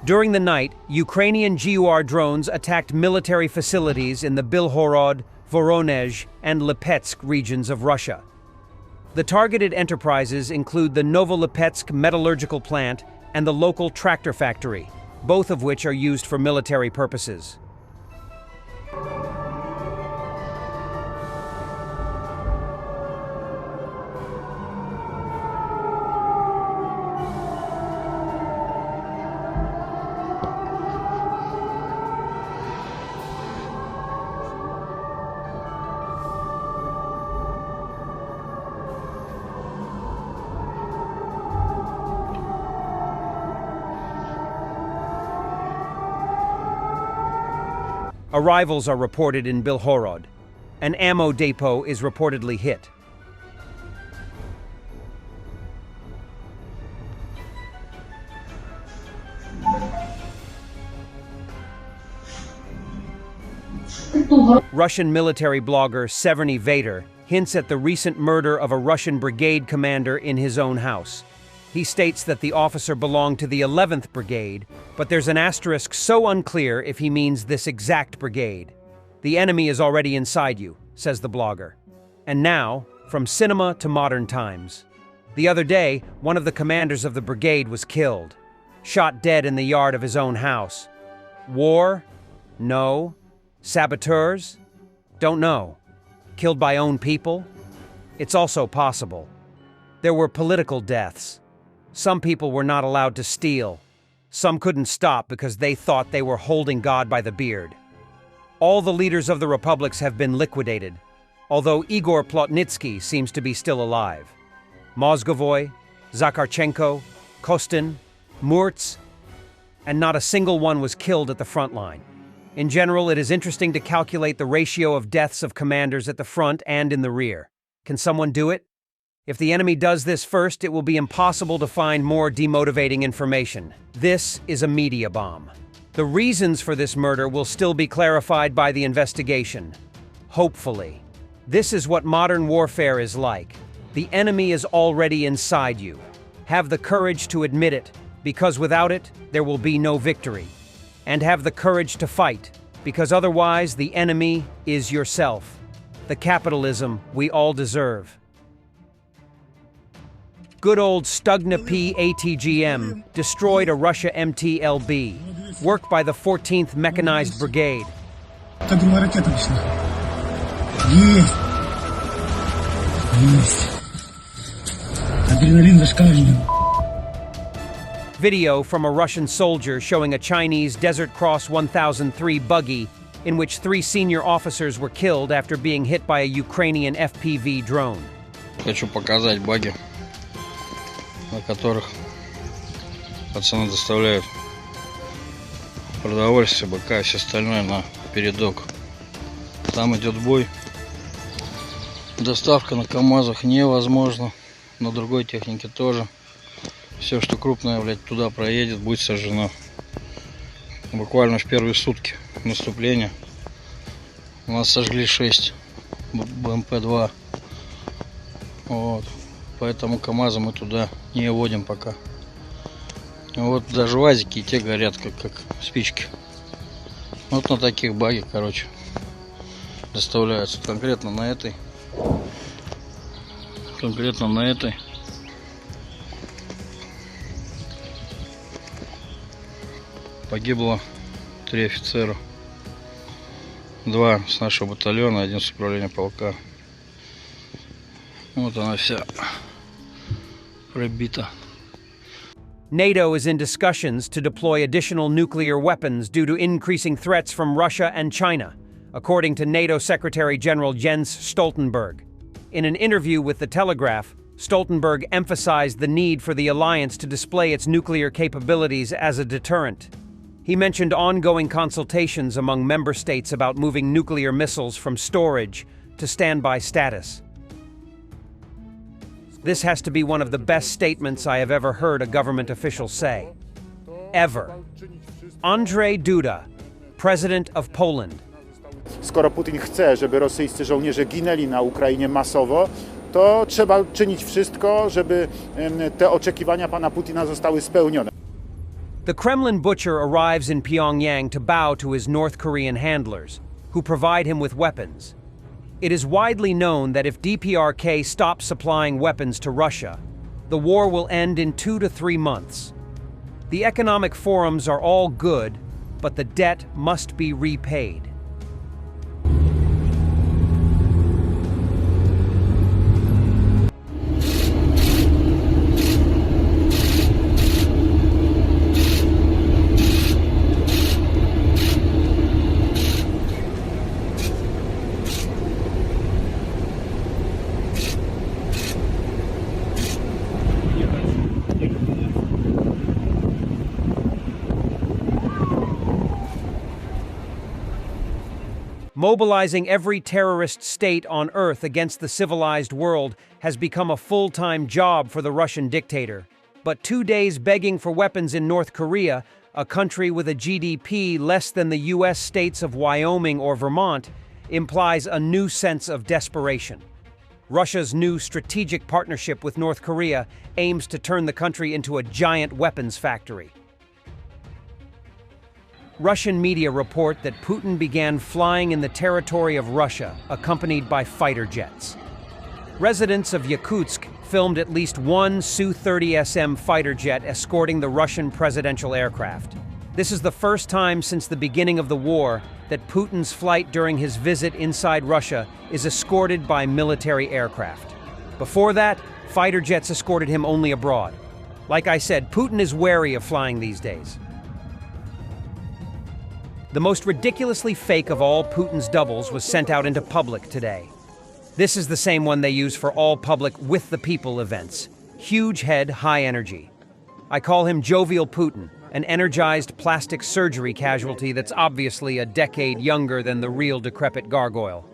During the night, Ukrainian GUR drones attacked military facilities in the Belgorod, Voronezh, and Lipetsk regions of Russia. The targeted enterprises include the Novolipetsk metallurgical plant and the local tractor factory, both of which are used for military purposes. Arrivals are reported in Belgorod. An ammo depot is reportedly hit. Russian military blogger Severny Vader hints at the recent murder of a Russian brigade commander in his own house. He states that the officer belonged to the 11th Brigade, but there's an asterisk so unclear if he means this exact brigade. The enemy is already inside you, says the blogger. And now, from cinema to modern times. The other day, one of the commanders of the brigade was killed, shot dead in the yard of his own house. War? No. Saboteurs? Don't know. Killed by own people? It's also possible. There were political deaths. Some people were not allowed to steal. Some couldn't stop because they thought they were holding God by the beard. All the leaders of the republics have been liquidated, although Igor Plotnitsky seems to be still alive. Mozgovoy, Zakharchenko, Kostin, Murtz, and not a single one was killed at the front line. In general, it is interesting to calculate the ratio of deaths of commanders at the front and in the rear. Can someone do it? If the enemy does this first, it will be impossible to find more demotivating information. This is a media bomb. The reasons for this murder will still be clarified by the investigation. Hopefully. This is what modern warfare is like. The enemy is already inside you. Have the courage to admit it, because without it, there will be no victory. And have the courage to fight, because otherwise the enemy is yourself. The capitalism we all deserve. Good old Stugna P ATGM destroyed a Russia MT-LB, work by the 14th Mechanized Brigade. Video from a Russian soldier showing a Chinese Desert Cross 1003 buggy in which 3 senior officers were killed after being hit by a Ukrainian FPV drone. Хочу показать баги, на которых пацаны доставляют продовольствие, БК и все остальное на передок. Там идет бой. Доставка на КАМАЗах невозможна, на другой технике тоже. Все, что крупное, блядь, туда проедет, будет сожжено. Буквально в первые сутки наступления у нас сожгли 6 БМП-2. Вот. Поэтому КАМАЗы мы туда не водим пока. Вот даже УАЗики и те горят, как спички. Вот на таких баги, короче, доставляются. Конкретно на этой. Погибло 3 офицера. 2 с нашего батальона, 1 с управления полка. Вот она вся пробита. NATO is in discussions to deploy additional nuclear weapons due to increasing threats from Russia and China, according to NATO Secretary General Jens Stoltenberg. In an interview with The Telegraph, Stoltenberg emphasized the need for the alliance to display its nuclear capabilities as a deterrent. He mentioned ongoing consultations among member states about moving nuclear missiles from storage to standby status. This has to be one of the best statements I have ever heard a government official say. Ever. Andrzej Duda, President of Poland. Skoro Putin chce, żeby rosyjscy żołnierze ginęli na Ukrainie masowo, to trzeba czynić wszystko, żeby te oczekiwania pana Putina zostały spełnione. The Kremlin butcher arrives in Pyongyang to bow to his North Korean handlers, who provide him with weapons. It is widely known that if DPRK stops supplying weapons to Russia, the war will end in 2 to 3 months. The economic forums are all good, but the debt must be repaid. Mobilizing every terrorist state on Earth against the civilized world has become a full-time job for the Russian dictator. But 2 days begging for weapons in North Korea, a country with a GDP less than the US states of Wyoming or Vermont, implies a new sense of desperation. Russia's new strategic partnership with North Korea aims to turn the country into a giant weapons factory. Russian media report that Putin began flying in the territory of Russia, accompanied by fighter jets. Residents of Yakutsk filmed at least one Su-30SM fighter jet escorting the Russian presidential aircraft. This is the first time since the beginning of the war that Putin's flight during his visit inside Russia is escorted by military aircraft. Before that, fighter jets escorted him only abroad. Like I said, Putin is wary of flying these days. The most ridiculously fake of all Putin's doubles was sent out into public today. This is the same one they use for all public with the people events. Huge head, high energy. I call him Jovial Putin, an energized plastic surgery casualty that's obviously a decade younger than the real decrepit gargoyle.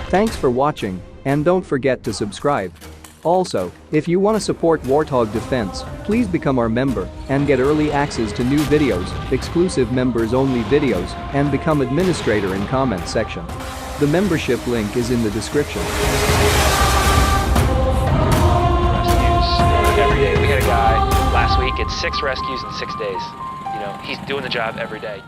Thanks for watching, and don't forget to subscribe. Also, if you want to support Warthog Defense, please become our member and get early access to new videos, exclusive members-only videos, and become administrator in comment section. The membership link is in the description. Every day. We had a guy last week, it's 6 rescues in 6 days. You know, he's doing the job every day.